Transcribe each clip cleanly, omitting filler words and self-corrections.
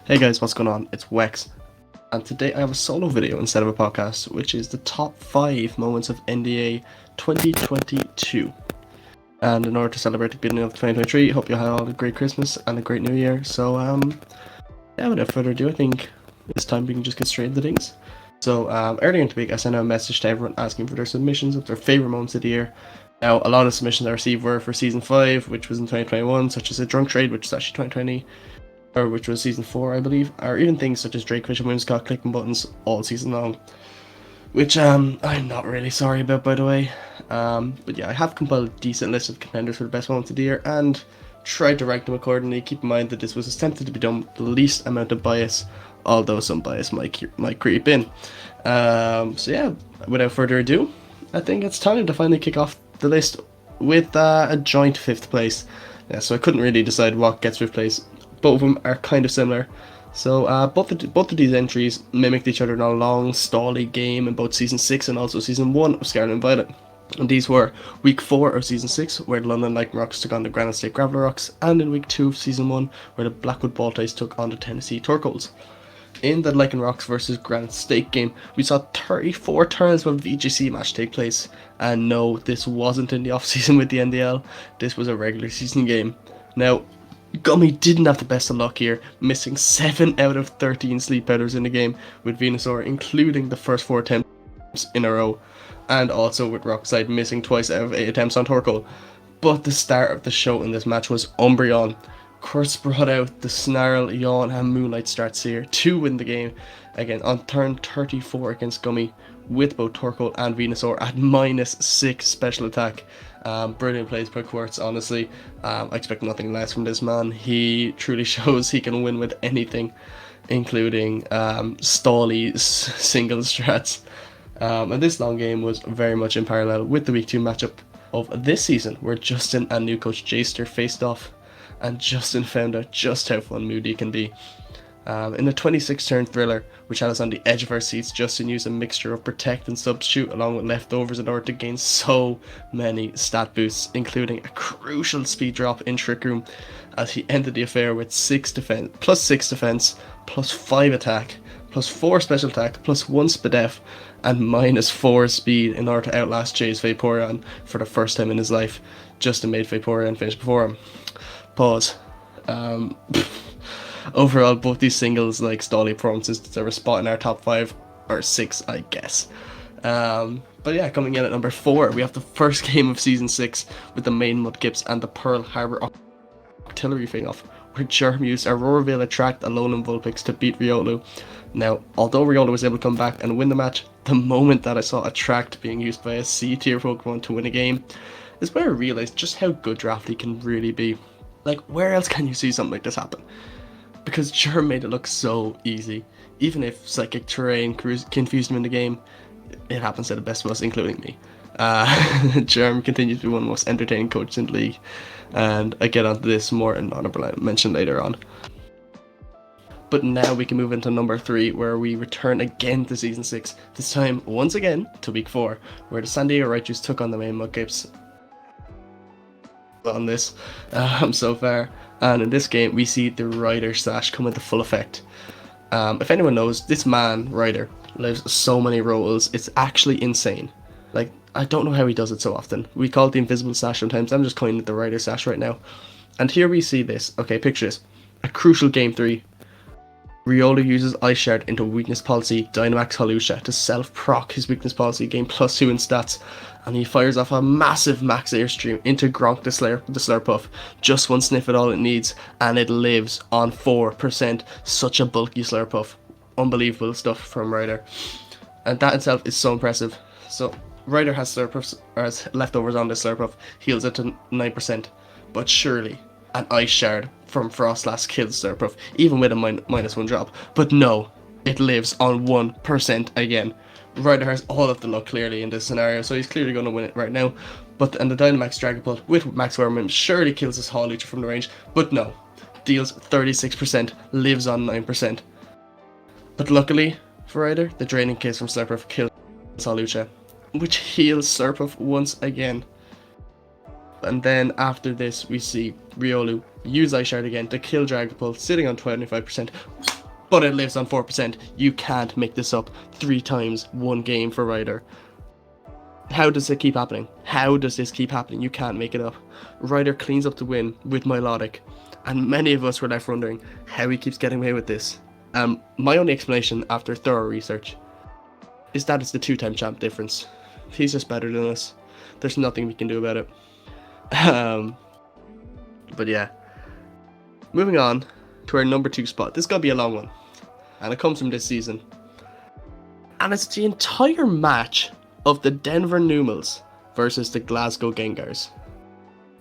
Hey guys, what's going on? It's Wex, and today I have a solo video instead of a podcast, which is the top 5 moments of NDA 2022. And in order to celebrate the beginning of 2023, hope you had all a great Christmas and a great New Year. So, yeah, without further ado, I think it's time we can just get straight into things. So, earlier in the week, I sent out a message to everyone asking for their submissions of their favourite moments of the year. Now, a lot of submissions I received were for Season 5, which was in 2021, such as a Drunk Trade, which is actually 2020, or which was Season 4, I believe, or even things such as Drake Fish and Whimsicott clicking buttons all season long, which I'm not really sorry about, by the way. But yeah, I have compiled a decent list of contenders for the best moments of the year and tried to rank them accordingly. Keep in mind that this was attempted to be done with the least amount of bias, although some bias might creep in. So yeah, without further ado, I think it's time to finally kick off the list with a joint 5th place. Yeah, so I couldn't really decide what gets 5th place. Both of them are kind of similar. So both of these entries mimicked each other in a long, stally game in both Season 6 and also Season 1 of Scarlet and Violet. And these were Week 4 of Season 6, where the London Lightning Rocks took on the Granite State Graveler Rocks, and in Week 2 of Season 1, where the Blackwood Baltites took on the Tennessee Turquoise. In the Lycan Rocks versus Granite State game, we saw 34 turns of a VGC match take place, and no, this wasn't in the off-season with the NDL, this was a regular season game. Now, Gummy didn't have the best of luck here, missing 7 out of 13 sleep powders in the game with Venusaur, including the first 4 attempts in a row, and also with Rockside missing twice out of 8 attempts on Torkoal. But the start of the show in this match was Umbreon. Kurtz brought out the Snarl, Yawn and Moonlight Starts here to win the game, again on turn 34 against Gummy, with both Torkoal and Venusaur at -6 special attack. Brilliant plays by Kurtz, honestly. I expect nothing less from this man. He truly shows he can win with anything, including stally single strats. And this long game was very much in parallel with the Week 2 matchup of this season, where Justin and new coach Jaster faced off, and Justin found out just how fun Moody can be. In the 26-turn thriller, which had us on the edge of our seats, Justin used a mixture of Protect and Substitute along with Leftovers in order to gain so many stat boosts, including a crucial speed drop in Trick Room, as he ended the affair with plus 6 defense, plus 5 attack, plus 4 special attack, plus 1 Spadef, and -4 speed in order to outlast Jay's Vaporeon for the first time in his life. Justin made Vaporeon finish before him. Pause. Overall, both these singles stally performances deserve a spot in our top 5 or 6, I guess. But yeah, coming in at number 4, we have the first game of Season 6 with the main Mudkips and the Pearl Harbor Artillery Fing-Off, where Germ used Auroraville Attract, Alolan Vulpix to beat Riolu. Now, although Riolu was able to come back and win the match, the moment that I saw Attract being used by a C-tier Pokemon to win a game is where I realised just how good Drafty can really be. Like, where else can you see something like this happen? Because Germ made it look so easy. Even if Psychic Terrain confused him in the game, it happens to the best of us, including me. Germ continues to be one of the most entertaining coaches in the league, and I get onto this more in honorable mention later on. But now we can move into number 3, where we return again to Season 6, this time once again to Week 4, where the San Diego Raichus took on the main Mudkips on this so far. And in this game, we see the Rider Sash come into full effect. If anyone knows, this man, Rider, lives so many roles, it's actually insane. Like, I don't know how he does it so often. We call it the Invisible Sash sometimes, I'm just calling it the Rider Sash right now. And here we see this. Okay, picture this. A crucial Game 3. Riolu uses Ice Shard into Weakness Policy, Dynamax Hawlucha to self-proc his Weakness Policy, gain +2 in stats, and he fires off a massive Max Airstream into Gronk the Slurpuff. Just one sniff at all it needs, and it lives on 4%. Such a bulky Slurpuff. Unbelievable stuff from Ryder. And that itself is so impressive. So, Ryder has Slurpuffs, or has leftovers on this Slurpuff, heals it to 9%. But surely, an Ice Shard from Frostlass kills Slurpuff, even with a -1 drop. But no, it lives on 1% again. Ryder has all of the luck clearly in this scenario, so he's clearly going to win it right now. And the Dynamax Dragapult with Max Worm surely kills his Hawlucha from the range, but no, deals 36%, lives on 9%. But luckily for Ryder, the Draining Kiss from Slurpuff kills Hawlucha, which heals Slurpuff once again. And then after this, we see Riolu use Ice Shard again to kill Dragapult, sitting on 25%. but it lives on 4%. You can't make this up 3 times 1 game for Ryder. How does it keep happening? How does this keep happening? You can't make it up. Ryder cleans up the win with Milotic, and many of us were left wondering how he keeps getting away with this. My only explanation after thorough research is that it's the 2-time champ difference. He's just better than us. There's nothing we can do about it. But yeah. Moving on to our number 2 spot. This is going to be a long one. And it comes from this season. And it's the entire match of the Denver Numels versus the Glasgow Gengars.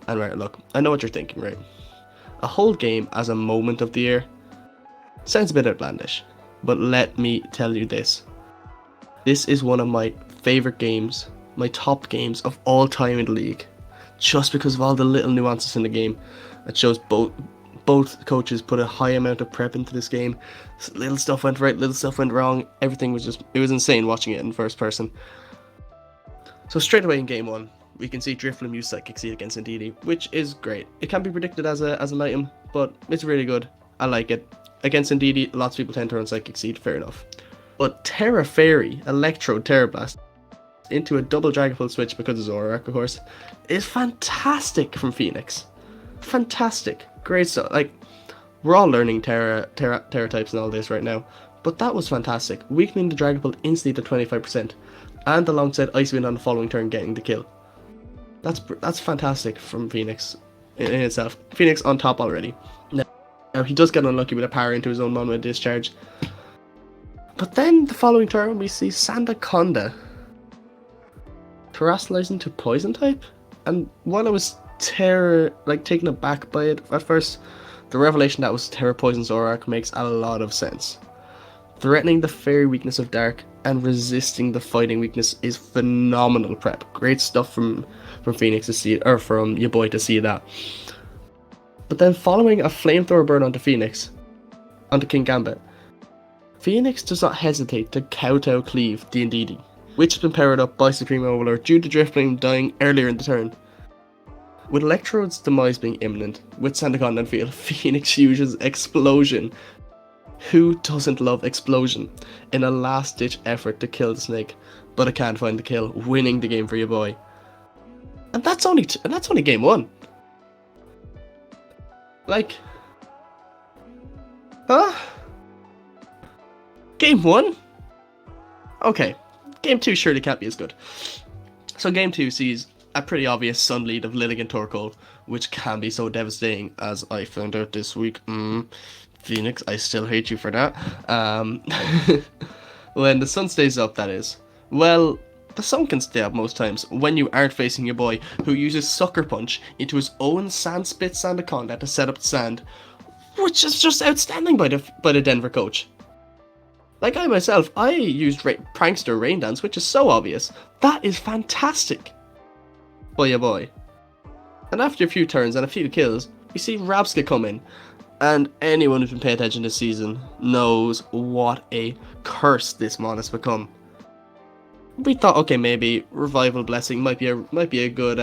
And right, look, I know what you're thinking, right? A whole game as a moment of the year sounds a bit outlandish. But let me tell you this. This is one of my favourite games, my top games of all time in the league. Just because of all the little nuances in the game. It shows both coaches put a high amount of prep into this game. Little stuff went right, little stuff went wrong. Everything was just, it was insane watching it in first person. So straight away in game 1, we can see Drifloon use Psychic Seed against Ndidi, which is great. It can be predicted as an item, but it's really good. I like it. Against Ndidi, lots of people tend to run Psychic Seed, fair enough. But Terra Fairy, Electrode, Terra Blast into a double Dragon Pulse switch because of Zoroark, of course, is fantastic from Phoenix. Fantastic. Great stuff. Like, we're all learning Terra types and all this right now, but that was fantastic. Weakening the Dragon Pulse instantly to 25%, and alongside Ice Wind on the following turn getting the kill. That's fantastic from Phoenix in itself. Phoenix on top already. Now he does get unlucky with a power into his own Monument Discharge. But then the following turn we see Sandaconda Terrasilize into Poison type, and while I was taken aback by it at first, the revelation that was Terra Poison Zoroark makes a lot of sense. Threatening the fairy weakness of Dark and resisting the fighting weakness is phenomenal prep. Great stuff from Phoenix to see, or from your boy to see that. But then following a Flamethrower burn onto King Gambit, Phoenix does not hesitate to kowtow cleave the Ndidi, which has been powered up by Supreme Overlord due to Drifloon dying earlier in the turn. With Electrode's demise being imminent, with Sandaconda in field, Phoenix uses Explosion. Who doesn't love Explosion? In a last-ditch effort to kill the snake, but it can't find the kill, winning the game for your boy. And that's only game 1. Like, huh? Game 1? Okay, game 2 surely can't be as good. So game 2 sees a pretty obvious Sun lead of Lilligant Torkoal, which can be so devastating, as I found out this week. Phoenix, I still hate you for that. When the sun stays up, that is. Well, the sun can stay up most times when you aren't facing your boy, who uses Sucker Punch into his own Sand Spit Sandaconda to set up the sand, which is just outstanding by the Denver coach. Like I myself, I used Prankster Rain Dance, which is so obvious. That is fantastic by your boy. And after a few turns and a few kills, we see Rabska come in. And anyone who's been paying attention this season knows what a curse this mon has become. We thought, okay, maybe Revival Blessing might be a good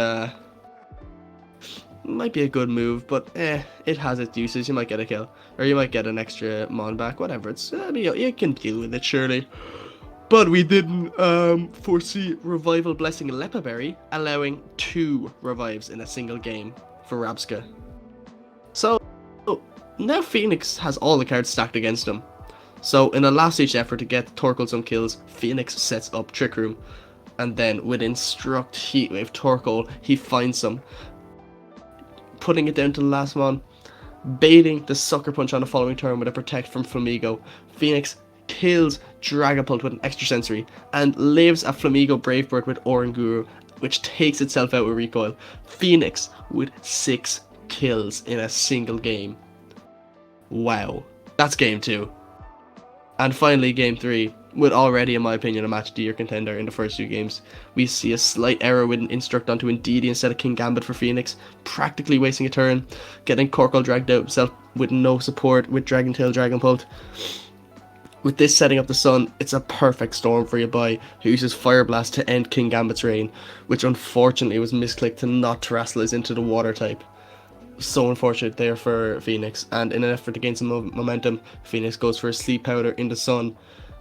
move, but it has its uses. You might get a kill, or you might get an extra mon back, whatever. You can deal with it surely. But we didn't foresee Revival Blessing Lepaberry allowing 2 revives in a single game for Rabska. So now Phoenix has all the cards stacked against him. So in a last-ditch effort to get Torkoal some kills, Phoenix sets up Trick Room. And then with Instruct Heatwave Torkoal, he finds some. Putting it down to the last one. Baiting the Sucker Punch on the following turn with a Protect from Flamigo. Phoenix kills Dragapult with an Extra Sensory. And lives a Flamigo Brave Bird with Oranguru, which takes itself out with Recoil. Phoenix with 6 kills in a single game. Wow, that's game 2. And finally game 3, with already in my opinion a match of the year contender in the first 2 games. We see a slight error with an Instruct onto Ndidi instead of King Gambit for Phoenix, practically wasting a turn, getting Torkoal dragged out himself with no support with Dragon Tail Dragonpult. With this setting up the sun, it's a perfect storm for your boy, who uses Fire Blast to end King Gambit's reign, which unfortunately was misclicked to not Terrasilize into the water type. So unfortunate there for Phoenix, and in an effort to gain some momentum, Phoenix goes for a sleep powder in the sun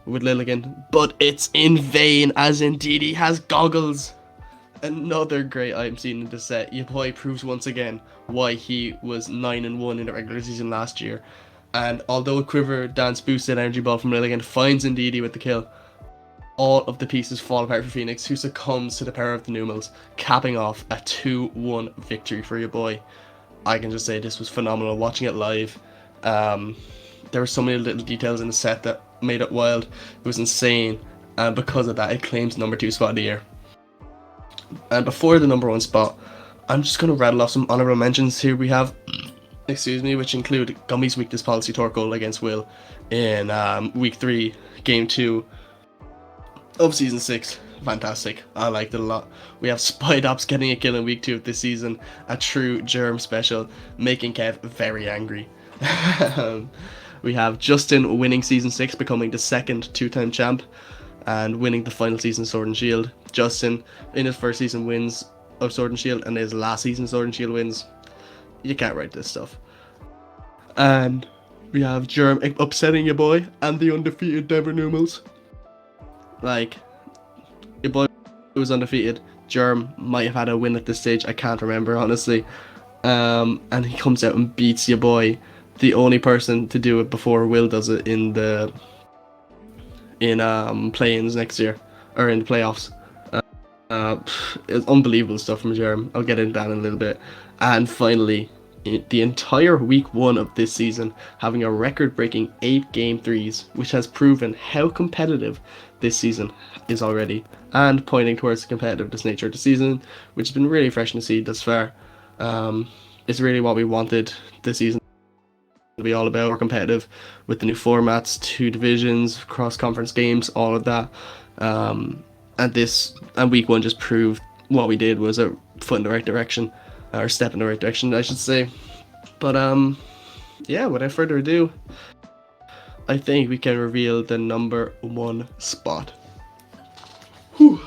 with Lilligan, but it's in vain as Ndidi has goggles. Another great item seen in the set. Your boy proves once again why he was 9-1 in the regular season last year. And although a Quiver Dance boosted energy ball from Lilligan finds Ndidi with the kill, all of the pieces fall apart for Phoenix, who succumbs to the power of the Numels, capping off a 2-1 victory for your boy. I can just say this was phenomenal watching it live. There were so many little details in the set that made it wild. It was insane, and because of that, it claims number 2 spot of the year. And before the number 1 spot, I'm just going to rattle off some honorable mentions here. We have, which include Gummy's weakness policy torque goal against Will in week 3, game 2 of season 6. Fantastic. I liked it a lot. We have Spidops getting a kill in week 2 of this season, a true germ special, making Kev very angry. We have Justin winning season 6, becoming the second 2-time champ and winning the final season Sword and Shield. Justin in his first season wins of Sword and Shield, and his last season Sword and Shield wins. You can't write this stuff. And we have Germ upsetting your boy and the undefeated Denver Numels. Like, your boy was undefeated. Germ might have had a win at this stage. I can't remember, honestly. And he comes out and beats your boy, the only person to do it before Will does it in the play-ins next year, or in the playoffs. It's unbelievable stuff from Germ. I'll get into that in a little bit. And finally, the entire week 1 of this season, having a record-breaking 8 game 3s, which has proven how competitive this season is already, and pointing towards the competitiveness nature of the season, which has been really refreshing to see thus far. It's really what we wanted this season to be all about, more competitive with the new formats, 2 divisions, cross-conference games, all of that. And week 1 just proved what we did was a foot in the right direction, or step in the right direction, I should say. But yeah, without further ado, I think we can reveal the number 1 spot. Whew.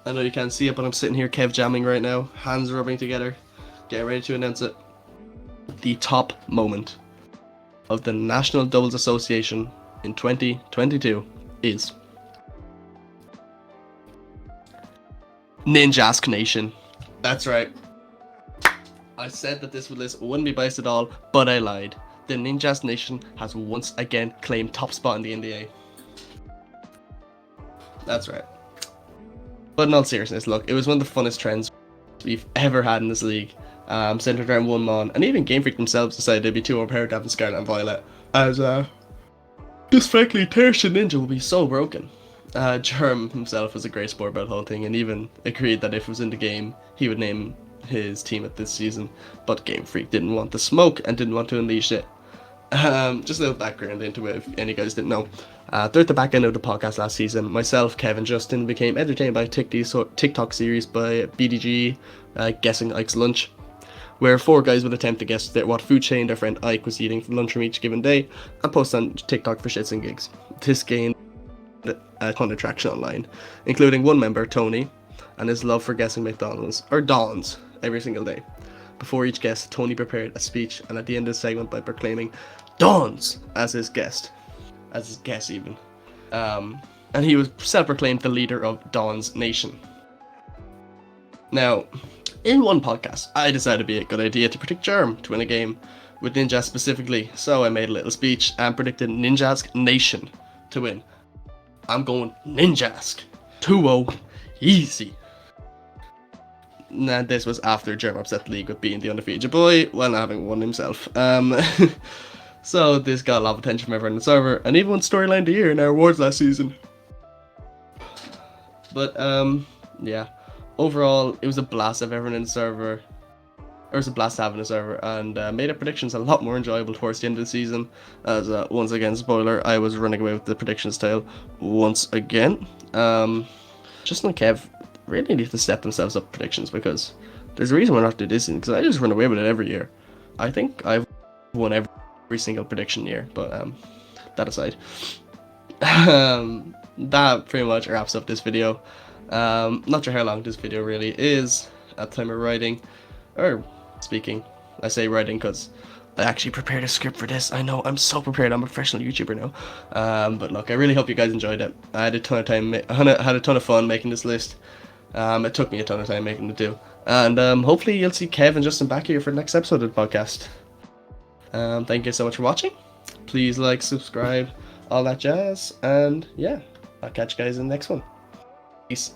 I know you can't see it, but I'm sitting here Kev jamming right now, hands rubbing together, getting ready to announce it. The top moment of the National Doubles Association in 2022 is Ninjask Nation. That's right. I said that this list wouldn't be biased at all, but I lied. The Ninjask Nation has once again claimed top spot in the NDA. That's right. But in all seriousness, look, it was one of the funnest trends we've ever had in this league. Centered around one Mon, and even Game Freak themselves decided they'd be too overpowered having Scarlet and Violet, as just frankly, Tertian Ninja will be so broken. Germ himself was a great sport about the whole thing, and even agreed that if it was in the game, he would name his team at this season, but Game Freak didn't want the smoke and didn't want to unleash it. Just a little background into it if any guys didn't know. Throughout the back end of the podcast last season, myself, Kevin, Justin became entertained by a TikTok series by BDG, Guessing Ike's Lunch, where 4 guys would attempt to guess what food chain their friend Ike was eating for lunch from each given day and post on TikTok for shits and gigs. This gained a ton of traction online, including one member, Tony, and his love for guessing McDonald's, or Don's, every single day. Before each guest, Tony prepared a speech, and at the end of the segment by proclaiming Don's as his guest even. And he was self-proclaimed the leader of Don's Nation. Now, in one podcast, I decided it'd be a good idea to predict Germ to win a game with Ninja specifically, so I made a little speech and predicted Ninjask Nation to win. I'm going Ninjask 2-0 easy. And this was after Germ upset the league with beating the undefeated boy while not having won himself. So this got a lot of attention from everyone in the server, and even won Storyline of the Year in our awards last season. But yeah, overall it was a blast of everyone in the server. It was a blast having a server, and made our predictions a lot more enjoyable towards the end of the season. As once again, spoiler, I was running away with the prediction style once again. Justin and Kev really need to step themselves up predictions, because there's a reason we're not doing this, because I just run away with it every year. I think I've won every single prediction year, but that aside, that pretty much wraps up this video. Not sure how long this video really is at the time of writing or speaking. I say writing because I actually prepared a script for this. I know, I'm so prepared. I'm a professional YouTuber now. But look, I really hope you guys enjoyed it. I had a ton of time, had a ton of fun making this list. It took me a ton of time making it too. And hopefully you'll see Kev and Justin back here for the next episode of the podcast. Thank you so much for watching. Please like, subscribe, all that jazz. And yeah, I'll catch you guys in the next one. Peace.